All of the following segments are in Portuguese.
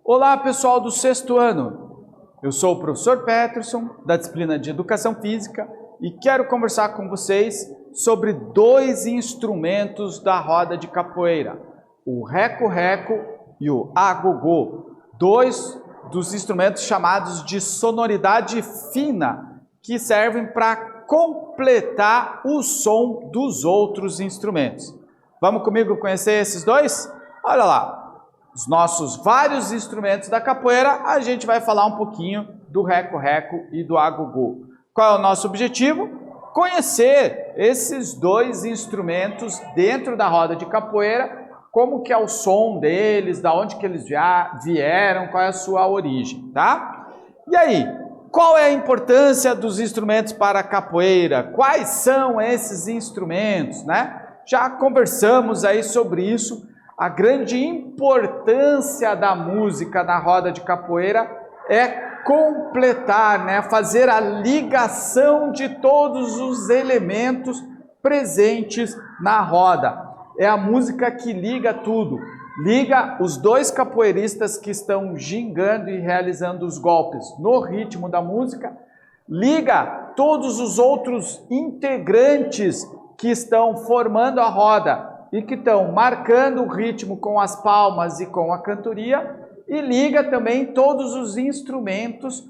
Olá, pessoal do sexto ano. Eu sou o professor Peterson, da disciplina de Educação Física, e quero conversar com vocês sobre dois instrumentos da roda de capoeira, o reco-reco e o agogô, dois dos instrumentos chamados de sonoridade fina, que servem para completar o som dos outros instrumentos. Vamos comigo conhecer esses dois? Olha lá. Os nossos vários instrumentos da capoeira, a gente vai falar um pouquinho do reco-reco e do agogô. Qual é o nosso objetivo? Conhecer esses dois instrumentos dentro da roda de capoeira, como que é o som deles, da onde que eles vieram, qual é a sua origem, tá? E aí, qual é a importância dos instrumentos para a capoeira? Quais são esses instrumentos, né? Já conversamos aí sobre isso. A grande importância da música na roda de capoeira é completar, né? Fazer a ligação de todos os elementos presentes na roda. É a música que liga tudo. Liga os dois capoeiristas que estão gingando e realizando os golpes no ritmo da música. Liga todos os outros integrantes que estão formando a roda e que estão marcando o ritmo com as palmas e com a cantoria, e liga também todos os instrumentos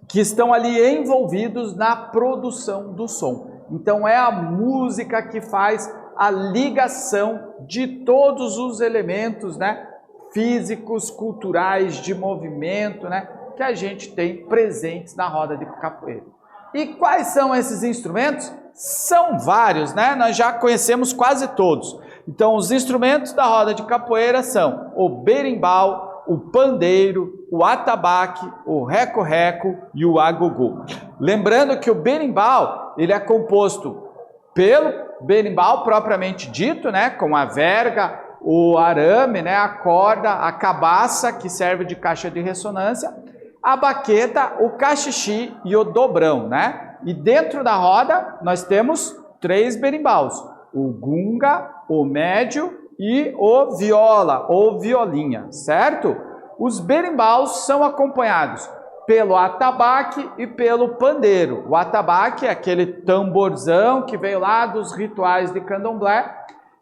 que estão ali envolvidos na produção do som. Então é a música que faz a ligação de todos os elementos, né, físicos, culturais, de movimento, né, que a gente tem presentes na roda de capoeira. E quais são esses instrumentos? São vários, né? Nós já conhecemos quase todos. Então, os instrumentos da roda de capoeira são o berimbau, o pandeiro, o atabaque, o reco-reco e o agogô. Lembrando que o berimbau, ele é composto pelo berimbau propriamente dito, né? Com a verga, o arame, né? A corda, a cabaça, que serve de caixa de ressonância, a baqueta, o cachixi e o dobrão, né? E dentro da roda nós temos três berimbaus, o gunga, o médio e o viola ou violinha, certo? Os berimbaus são acompanhados pelo atabaque e pelo pandeiro. O atabaque é aquele tamborzão que veio lá dos rituais de candomblé,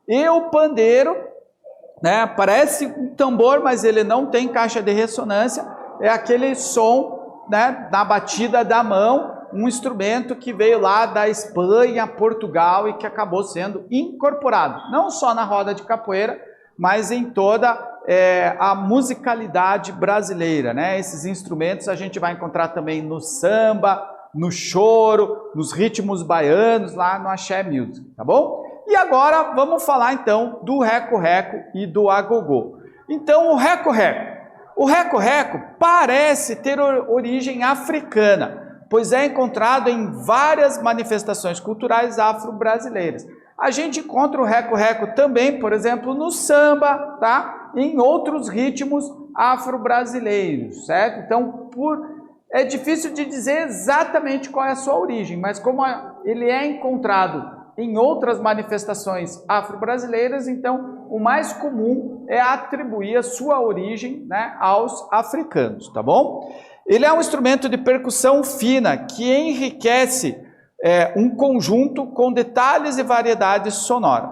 e o pandeiro, né, parece um tambor, mas ele não tem caixa de ressonância, é aquele som, né, na batida da mão, um instrumento que veio lá da Espanha, Portugal e que acabou sendo incorporado, não só na roda de capoeira, mas em toda a musicalidade brasileira, né? Esses instrumentos a gente vai encontrar também no samba, no choro, nos ritmos baianos, lá no axé music, tá bom? E agora vamos falar então do reco-reco e do agogô. Então o reco-reco. O reco-reco parece ter origem africana, pois é encontrado em várias manifestações culturais afro-brasileiras. A gente encontra o reco-reco também, por exemplo, no samba, tá? Em outros ritmos afro-brasileiros, certo? Então, é difícil de dizer exatamente qual é a sua origem, mas como ele é encontrado em outras manifestações afro-brasileiras, então o mais comum é atribuir a sua origem, né, aos africanos, tá bom? Ele é um instrumento de percussão fina que enriquece um conjunto com detalhes e variedades sonoras.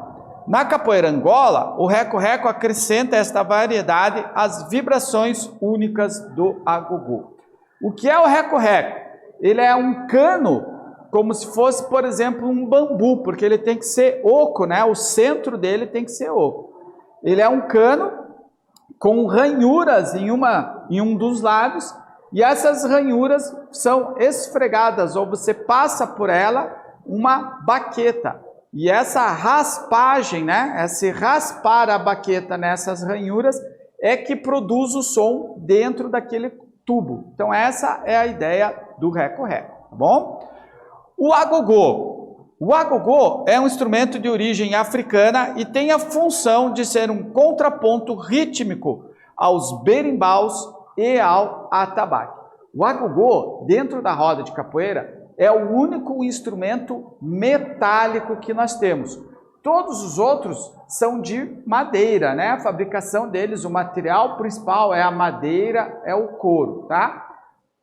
Na capoeira Angola, o reco-reco acrescenta esta variedade às vibrações únicas do agogô. O que é o reco-reco? Ele é um cano, como se fosse, por exemplo, um bambu, porque ele tem que ser oco, né? O centro dele tem que ser oco. Ele é um cano com ranhuras em um dos lados, e essas ranhuras são esfregadas, ou você passa por ela uma baqueta. E essa raspagem, né? Esse raspar a baqueta nessas ranhuras é que produz o som dentro daquele tubo. Então essa é a ideia do reco-reco, tá bom? O agogô. O agogô é um instrumento de origem africana e tem a função de ser um contraponto rítmico aos berimbaus e ao atabaque. O agogô, dentro da roda de capoeira, é o único instrumento metálico que nós temos. Todos os outros são de madeira, né? A fabricação deles, o material principal é a madeira, é o couro, tá?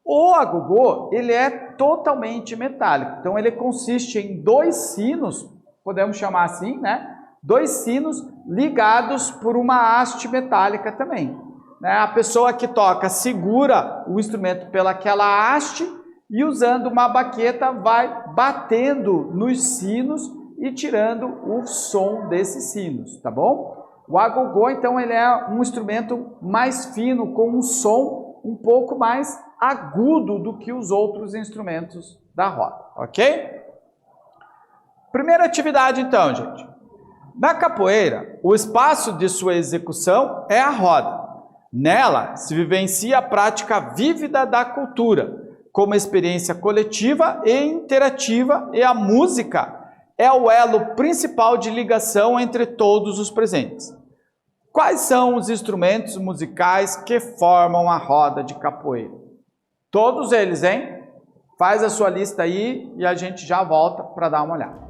O agogô, ele é totalmente metálico. Então, ele consiste em 2 sinos, podemos chamar assim, né? 2 sinos ligados por uma haste metálica também. Né? A pessoa que toca segura o instrumento pelaquela haste e usando uma baqueta vai batendo nos sinos e tirando o som desses sinos, tá bom? O agogô, então, ele é um instrumento mais fino, com um som um pouco mais agudo do que os outros instrumentos da roda, ok? Primeira atividade, então, gente. Na capoeira, o espaço de sua execução é a roda. Nela se vivencia a prática vívida da cultura, como experiência coletiva e interativa, e a música é o elo principal de ligação entre todos os presentes. Quais são os instrumentos musicais que formam a roda de capoeira? Todos eles, hein? Faz a sua lista aí e a gente já volta para dar uma olhada.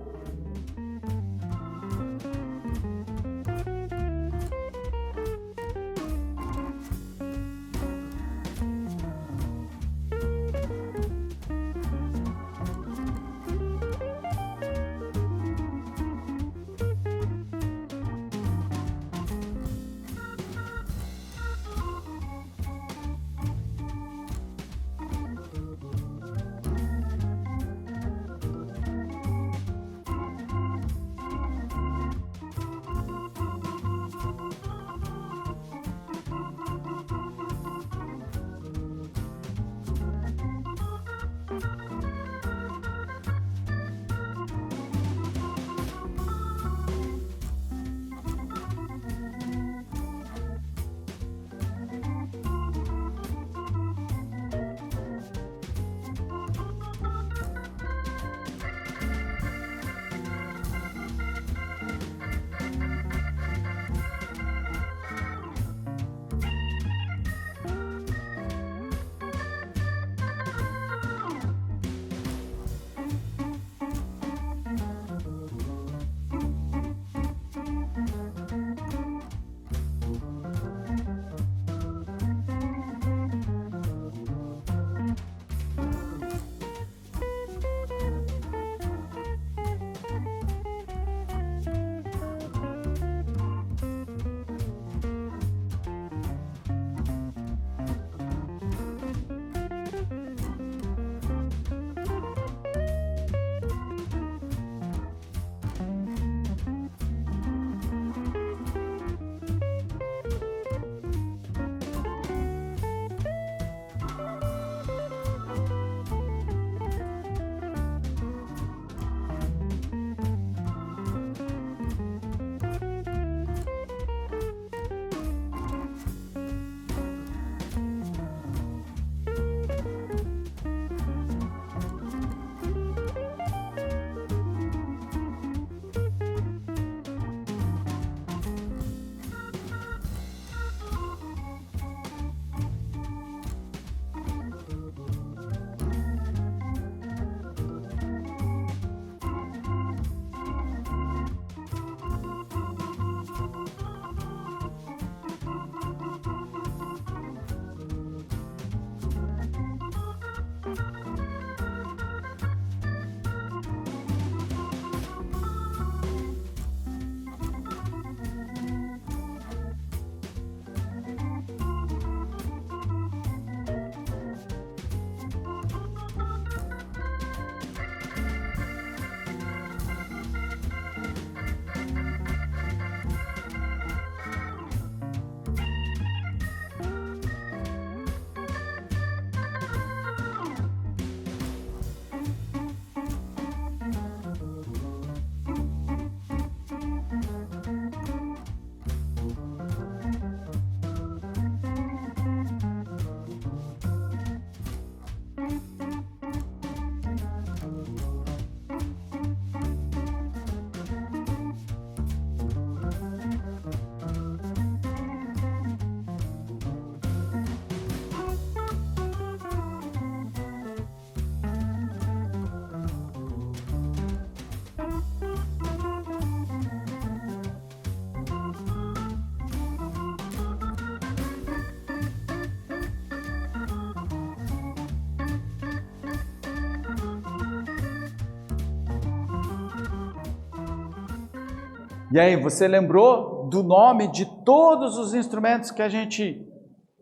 E aí, você lembrou do nome de todos os instrumentos que a gente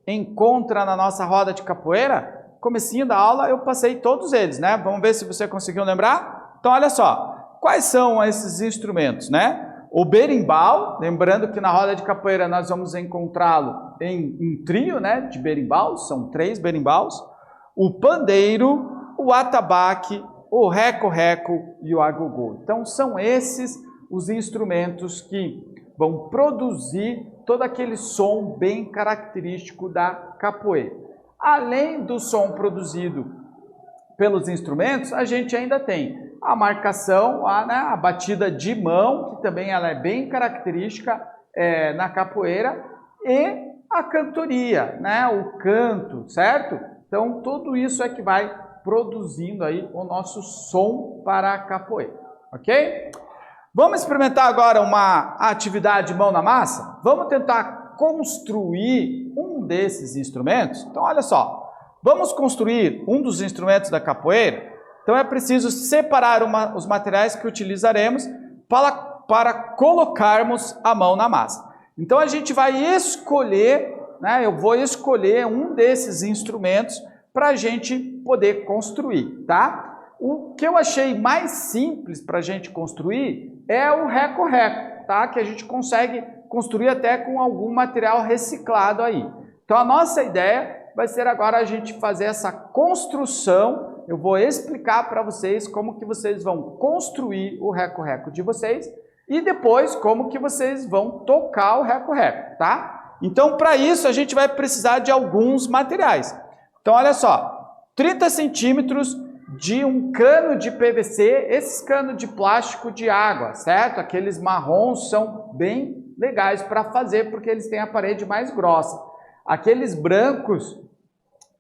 encontra na nossa roda de capoeira? Comecinho da aula eu passei todos eles, né? Vamos ver se você conseguiu lembrar? Então, olha só, quais são esses instrumentos, né? O berimbau, lembrando que na roda de capoeira nós vamos encontrá-lo em um trio, né, de berimbaus, são 3 berimbaus. O pandeiro, o atabaque, o reco-reco e o agogô. Então são esses os instrumentos que vão produzir todo aquele som bem característico da capoeira. Além do som produzido pelos instrumentos, a gente ainda tem a marcação, a batida de mão, que também ela é bem característica na capoeira, e a cantoria, né, o canto, certo? Então tudo isso é que vai produzindo aí o nosso som para a capoeira, ok? Vamos experimentar agora uma atividade mão na massa? Vamos tentar construir um desses instrumentos? Então olha só, vamos construir um dos instrumentos da capoeira. Então é preciso separar os materiais que utilizaremos para colocarmos a mão na massa. Então a gente vai escolher, né, eu vou escolher um desses instrumentos para a gente poder construir, tá? O que eu achei mais simples para a gente construir é o reco-reco, tá? Que a gente consegue construir até com algum material reciclado aí. Então a nossa ideia vai ser agora a gente fazer essa construção. Eu vou explicar para vocês como que vocês vão construir o reco-reco de vocês e depois como que vocês vão tocar o reco-reco, tá? Então, para isso, a gente vai precisar de alguns materiais. Então, olha só, 30 centímetros de um cano de PVC, esses canos de plástico de água, certo? Aqueles marrons são bem legais para fazer porque eles têm a parede mais grossa. Aqueles brancos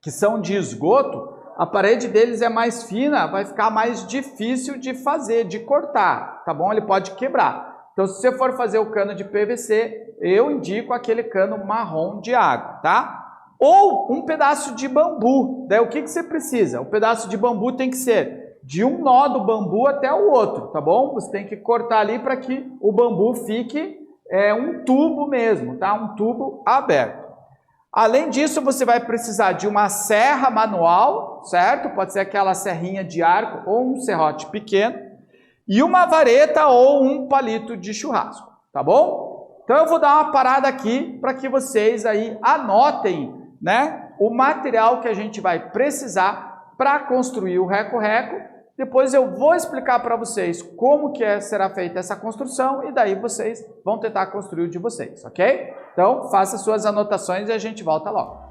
que são de esgoto, a parede deles é mais fina, vai ficar mais difícil de fazer, de cortar, tá bom? Ele pode quebrar. Então, se você for fazer o cano de PVC, eu indico aquele cano marrom de água, tá? Ou um pedaço de bambu. Daí, o que você precisa? O pedaço de bambu tem que ser de um nó do bambu até o outro, tá bom? Você tem que cortar ali para que o bambu fique um tubo mesmo, tá? Um tubo aberto. Além disso, você vai precisar de uma serra manual, certo? Pode ser aquela serrinha de arco ou um serrote pequeno. E uma vareta ou um palito de churrasco, tá bom? Então eu vou dar uma parada aqui para que vocês aí anotem, né, o material que a gente vai precisar para construir o reco-reco. Depois eu vou explicar para vocês como que será feita essa construção e daí vocês vão tentar construir o de vocês, ok? Então, faça suas anotações e a gente volta logo.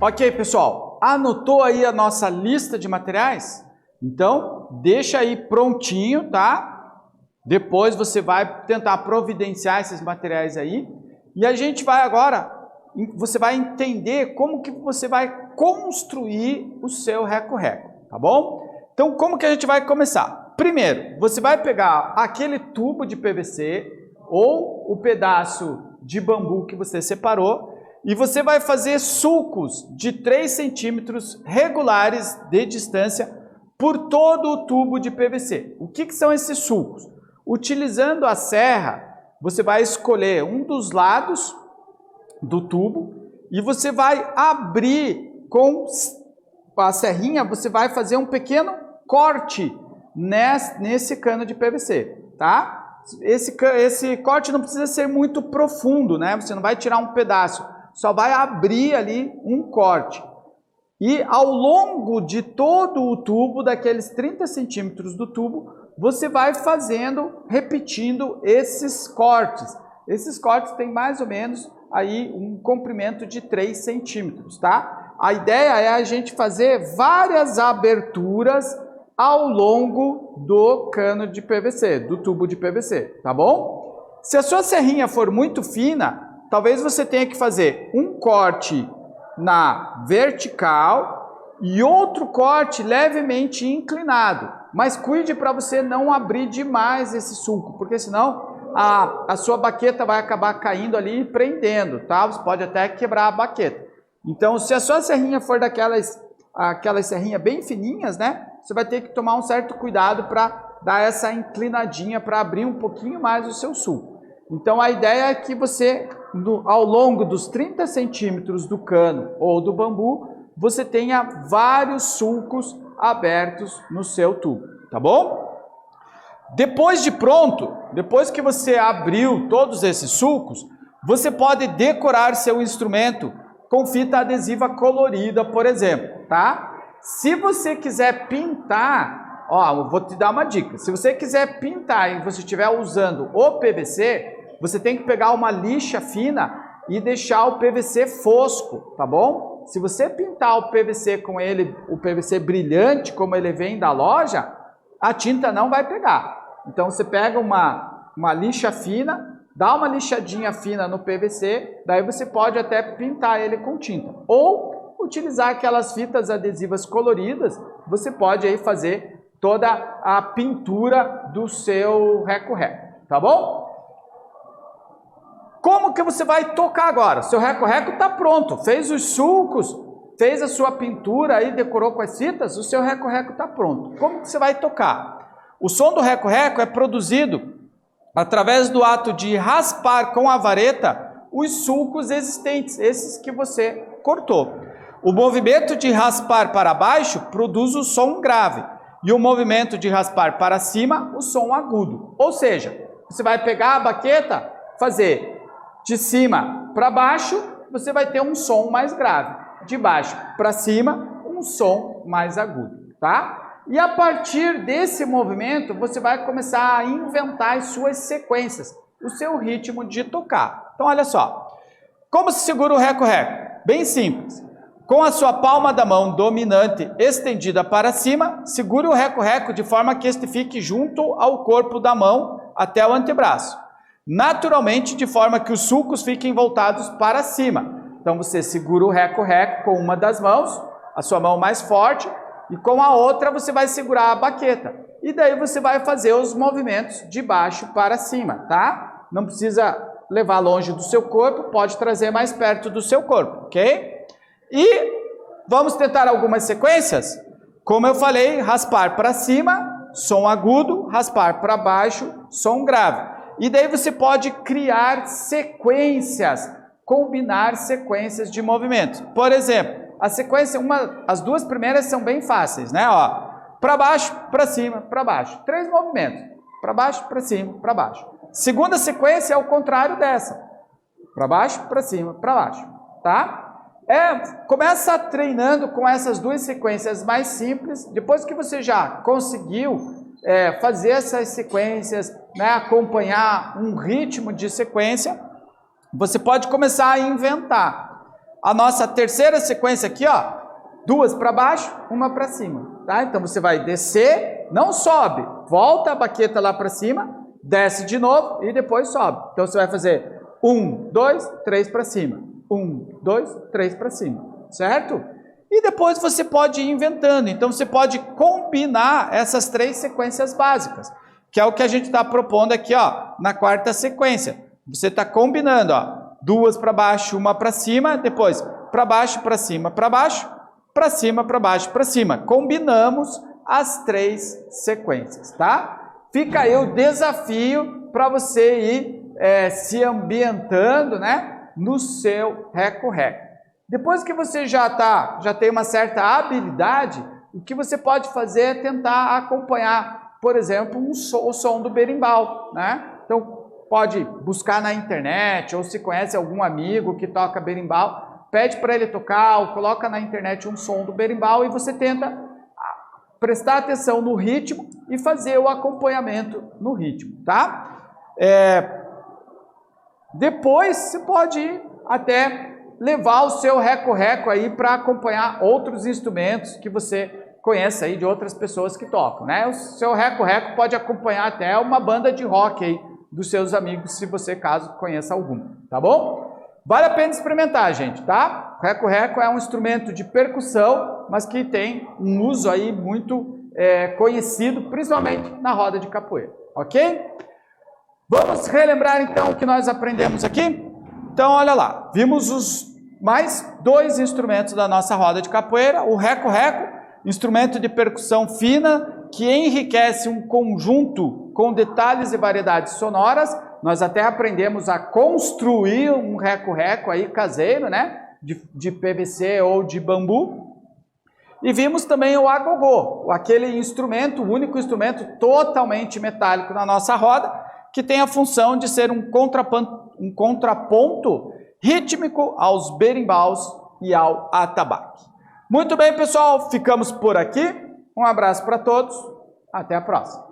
Ok, pessoal, anotou aí a nossa lista de materiais? Então, deixa aí prontinho, tá? Depois você vai tentar providenciar esses materiais aí. E a gente vai agora, você vai entender como que você vai construir o seu reco-reco, tá bom? Então, como que a gente vai começar? Primeiro, você vai pegar aquele tubo de PVC ou o pedaço de bambu que você separou e você vai fazer sulcos de 3 centímetros regulares de distância por todo o tubo de PVC. O que são esses sulcos? Utilizando a serra, você vai escolher um dos lados do tubo e você vai abrir com a serrinha, você vai fazer um pequeno corte nesse cano de PVC, tá? Esse corte não precisa ser muito profundo, né? Você não vai tirar um pedaço, só vai abrir ali um corte. E ao longo de todo o tubo, daqueles 30 centímetros do tubo, você vai fazendo, repetindo esses cortes. Esses cortes têm mais ou menos aí um comprimento de 3 centímetros, tá? A ideia é a gente fazer várias aberturas ao longo do cano de PVC, do tubo de PVC, tá bom? Se a sua serrinha for muito fina, talvez você tenha que fazer um corte na vertical e outro corte levemente inclinado. Mas cuide para você não abrir demais esse sulco, porque senão a sua baqueta vai acabar caindo ali e prendendo, tá? Você pode até quebrar a baqueta. Então, se a sua serrinha for aquelas serrinhas bem fininhas, né? Você vai ter que tomar um certo cuidado para dar essa inclinadinha para abrir um pouquinho mais o seu sulco. Então, a ideia é que você, ao longo dos 30 centímetros do cano ou do bambu, você tenha vários sulcos abertos no seu tubo, tá bom? Depois de pronto, depois que você abriu todos esses sulcos, você pode decorar seu instrumento com fita adesiva colorida, por exemplo, tá? Se você quiser pintar, ó, eu vou te dar uma dica. Se você quiser pintar e você estiver usando o PVC, você tem que pegar uma lixa fina e deixar o PVC fosco, tá bom? Se você pintar o PVC com ele, o PVC brilhante, como ele vem da loja, a tinta não vai pegar. Então você pega uma lixa fina, dá uma lixadinha fina no PVC, daí você pode até pintar ele com tinta. Ou utilizar aquelas fitas adesivas coloridas, você pode aí fazer toda a pintura do seu reco-reco, tá bom? Como que você vai tocar agora? Seu reco-reco está pronto, fez os sulcos, fez a sua pintura aí, decorou com as fitas, o seu reco-reco está pronto. Como que você vai tocar? O som do reco-reco é produzido através do ato de raspar com a vareta os sulcos existentes, esses que você cortou. O movimento de raspar para baixo produz o som grave e o movimento de raspar para cima o som agudo. Ou seja, você vai pegar a baqueta, fazer de cima para baixo, você vai ter um som mais grave. De baixo para cima, um som mais agudo, tá? E a partir desse movimento, você vai começar a inventar as suas sequências, o seu ritmo de tocar. Então, olha só. Como se segura o reco-reco? Bem simples. Com a sua palma da mão dominante estendida para cima, segure o reco-reco de forma que este fique junto ao corpo da mão até o antebraço. Naturalmente, de forma que os sulcos fiquem voltados para cima. Então, você segura o reco-reco com uma das mãos, a sua mão mais forte, e com a outra você vai segurar a baqueta. E daí você vai fazer os movimentos de baixo para cima, tá? Não precisa levar longe do seu corpo, pode trazer mais perto do seu corpo, ok? E vamos tentar algumas sequências? Como eu falei, raspar para cima, som agudo, raspar para baixo, som grave. E daí você pode criar sequências, combinar sequências de movimentos. Por exemplo, a sequência, as duas primeiras são bem fáceis, né? Ó, para baixo, para cima, para baixo. 3 movimentos. Para baixo, para cima, para baixo. Segunda sequência é o contrário dessa. Para baixo, para cima, para baixo. Tá? Começa treinando com essas duas sequências mais simples. Depois que você já conseguiu fazer essas sequências, né, acompanhar um ritmo de sequência, você pode começar a inventar. a nossa terceira sequência aqui, ó, 2 para baixo, 1 para cima, tá? Então você vai descer, não sobe, volta a baqueta lá para cima, desce de novo e depois sobe. Então você vai fazer 1, 2, 3 para cima, 1, 2, 3 para cima, certo? E depois você pode ir inventando, então você pode combinar essas 3 sequências básicas, que é o que a gente está propondo aqui, ó, na quarta sequência. Você está combinando, ó, 2 para baixo, 1 para cima, depois para baixo, para cima, para baixo, para cima, para baixo, para cima. Combinamos as 3 sequências, tá? Fica aí o desafio para você ir se ambientando, né, no seu reco-reco. Depois que você já tem uma certa habilidade, o que você pode fazer é tentar acompanhar, por exemplo, o som do berimbau, né? Então, pode buscar na internet, ou se conhece algum amigo que toca berimbau, pede para ele tocar, ou coloca na internet um som do berimbau e você tenta prestar atenção no ritmo e fazer o acompanhamento no ritmo, tá? Depois você pode até levar o seu reco-reco aí para acompanhar outros instrumentos que você conhece aí de outras pessoas que tocam, né? O seu reco-reco pode acompanhar até uma banda de rock aí dos seus amigos, se você caso conheça algum, tá bom? Vale a pena experimentar, gente, tá? O reco-reco é um instrumento de percussão, mas que tem um uso aí muito conhecido, principalmente na roda de capoeira, ok? Vamos relembrar então o que nós aprendemos aqui? Então, olha lá, vimos os mais 2 instrumentos da nossa roda de capoeira, o reco-reco, instrumento de percussão fina, que enriquece um conjunto com detalhes e variedades sonoras. Nós até aprendemos a construir um reco-reco aí caseiro, né, de PVC ou de bambu. E vimos também o agogô, aquele instrumento, o único instrumento totalmente metálico na nossa roda, que tem a função de ser um contraponto rítmico aos berimbaus e ao atabaque. Muito bem, pessoal, ficamos por aqui. Um abraço para todos, até a próxima.